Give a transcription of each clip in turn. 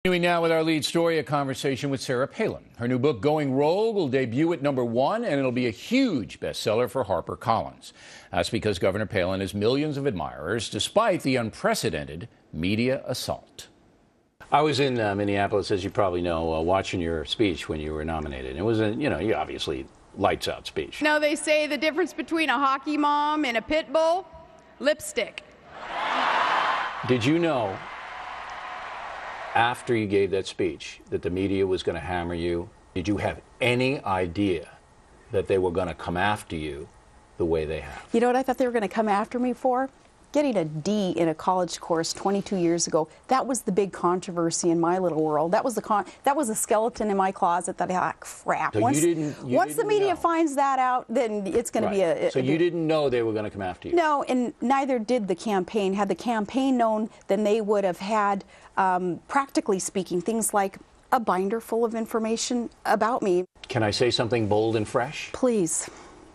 Continuing now with our lead story, a conversation with Sarah Palin. Her new book, Going Rogue, will debut at #1, and it'll be a huge bestseller for HarperCollins. That's because Governor Palin has millions of admirers, despite the unprecedented media assault. I was in Minneapolis, as you probably know, watching your speech when you were nominated. It was, you obviously lights out speech. No, they say the difference between a hockey mom and a pit bull? Lipstick. Did you know, after you gave that speech, that the media was going to hammer you? Did you have any idea that they were going to come after you the way they have? You know what I thought they were going to come after me for? Getting a D in a college course 22 years ago. That was the big controversy in my little world. That was the skeleton in my closet that I crap. So once the media know. Finds that out, then it's going to be a. So you didn't know they were going to come after you? No, and neither did the campaign. Had the campaign known, then they would have had, practically speaking, things like a binder full of information about me. Can I say something bold and fresh? Please.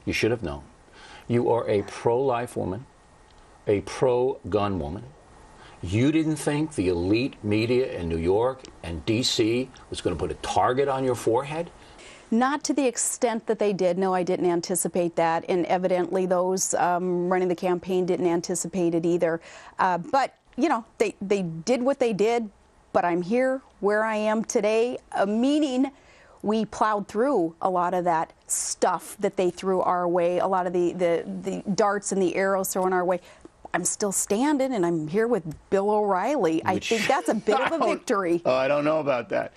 You should have known. You are a pro-life woman, a pro-gun woman. You didn't think the elite media in New York and D.C. was going to put a target on your forehead? Not to the extent that they did. No, I didn't anticipate that, and evidently those running the campaign didn't anticipate it either. But, you know, they did what they did, but I'm here where I am today, meaning we plowed through a lot of that stuff that they threw our way, a lot of the darts and the arrows thrown our way. I'm still standing, and I'm here with Bill O'Reilly. I think that's a bit of a victory. Oh, I don't know about that.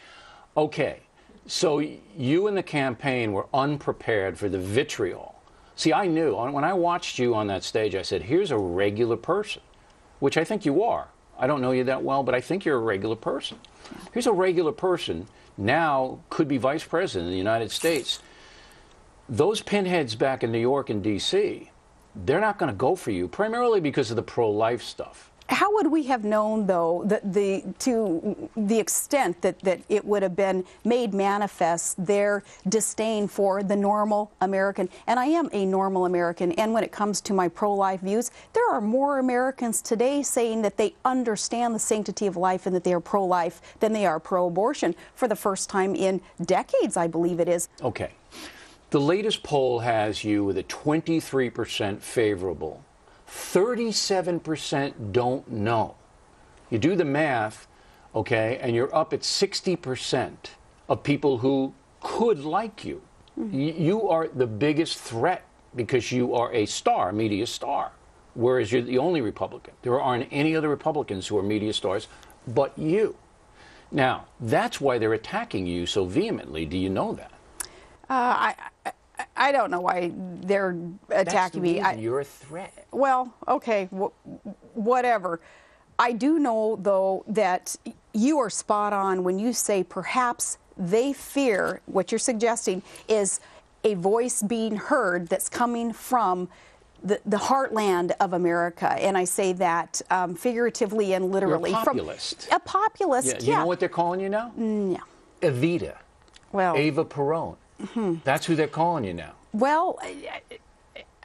Okay, so you and the campaign were unprepared for the vitriol. See, I knew. When I watched you on that stage, I said, here's a regular person, which I think you are. I don't know you that well, but I think you're a regular person. Here's a regular person, now could be vice president of the United States. Those pinheads back in New York and D.C., they're not going to go for you, primarily because of the pro-life stuff. How would we have known, though, that to the extent that it would have been made manifest their disdain for the normal American? And I am a normal American, and when it comes to my pro-life views, there are more Americans today saying that they understand the sanctity of life and that they are pro-life than they are pro-abortion for the first time in decades, I believe it is. Okay. The latest poll has you with a 23% favorable. 37% don't know. You do the math, okay, and you're up at 60% of people who could like you. You are the biggest threat because you are a star, media star, whereas you're the only Republican. There aren't any other Republicans who are media stars but you. Now, that's why they're attacking you so vehemently. Do you know that? I don't know why they're attacking me. You're a threat. Well, okay, whatever. I do know, though, that you are spot on when you say perhaps they fear, what you're suggesting is a voice being heard that's coming from the heartland of America. And I say that figuratively and literally. You're a populist. A populist, yeah. You know what they're calling you now? No. Evita. Well, Ava Perón. That's who they're calling you now. Well,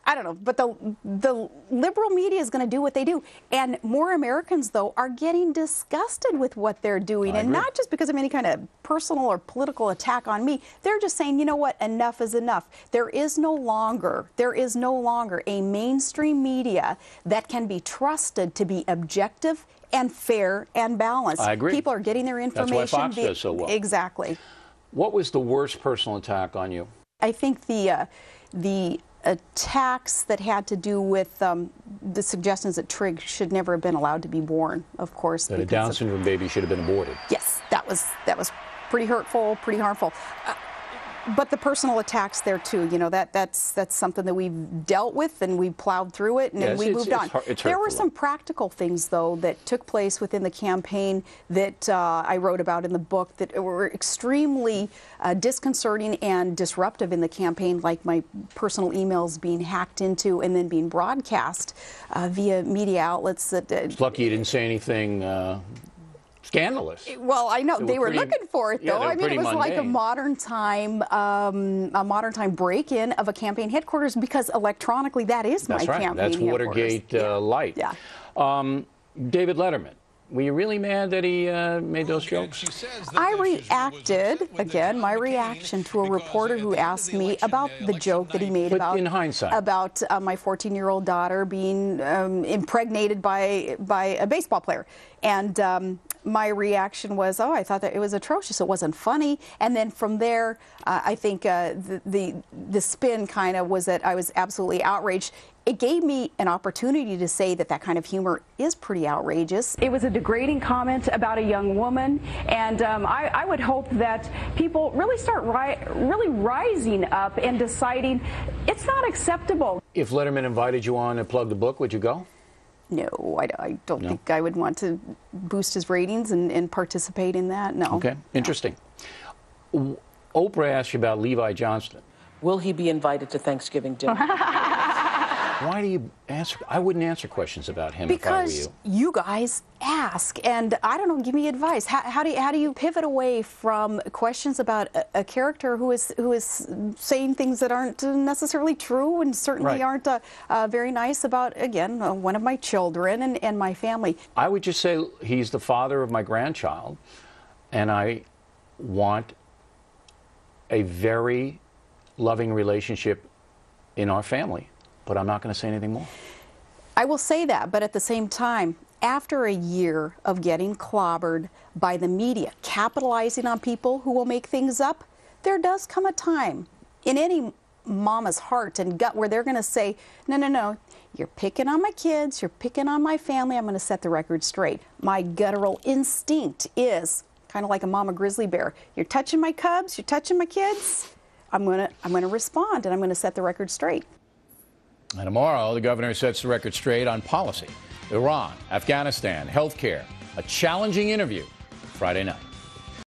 I don't know, but the liberal media is going to do what they do. And more Americans, though, are getting disgusted with what they're doing. And not just because of any kind of personal or political attack on me. They're just saying, you know what, enough is enough. There is no longer a mainstream media that can be trusted to be objective and fair and balanced. I agree. People are getting their information. That's why Fox does so well. Exactly. What was the worst personal attack on you? I think the attacks that had to do with the suggestions that Trigg should never have been allowed to be born, of course. That a Down syndrome baby should have been aborted. Yes, that was pretty hurtful, pretty harmful. But the personal attacks there too, you know, that's something that we've dealt with and we plowed through it and we moved on. There were some practical things, though, that took place within the campaign that I wrote about in the book that were extremely disconcerting and disruptive in the campaign, like my personal emails being hacked into and then being broadcast via media outlets. It's lucky you didn't say anything scandalous. Well, I know they were looking for it, though. Yeah, I mean, it was mundane. like a modern time break-in of a campaign headquarters, because electronically that is my campaign That's headquarters. Watergate light. Yeah. David Letterman Were you really mad that he made those jokes? I reacted, again, my reaction to a reporter who asked me about the joke that he made But about, in hindsight. about my 14-year-old daughter being impregnated by a baseball player. And my reaction was, oh, I thought that it was atrocious. It wasn't funny. And then from there, I think the spin kind of was that I was absolutely outraged. It gave me an opportunity to say that that kind of humor is pretty outrageous. It was a degrading comment about a young woman, and I would hope that people really start really rising up and deciding it's not acceptable. If Letterman invited you on to plug the book, would you go? No, I don't think I would want to boost his ratings and participate in that. No. Okay, interesting. Oprah asked you about Levi Johnston. Will he be invited to Thanksgiving dinner? Why do you answer? I wouldn't answer questions about him if I were Because you. you guys ask, and I don't know, give me advice. How do you pivot away from questions about a character who is saying things that aren't necessarily true and certainly aren't very nice about, again, one of my children and my family? I would just say he's the father of my grandchild, and I want a very loving relationship in our family. But I'm not going to say anything more. I will say that, but at the same time, after a year of getting clobbered by the media, capitalizing on people who will make things up, there does come a time in any mama's heart and gut where they're going to say, no, no, no, you're picking on my kids, you're picking on my family, I'm going to set the record straight. My guttural instinct is kind of like a mama grizzly bear. You're touching my cubs, you're touching my kids, I'm going to respond, and I'm going to set the record straight. And tomorrow, the governor sets the record straight on policy, Iran, Afghanistan, healthcare, a challenging interview Friday night.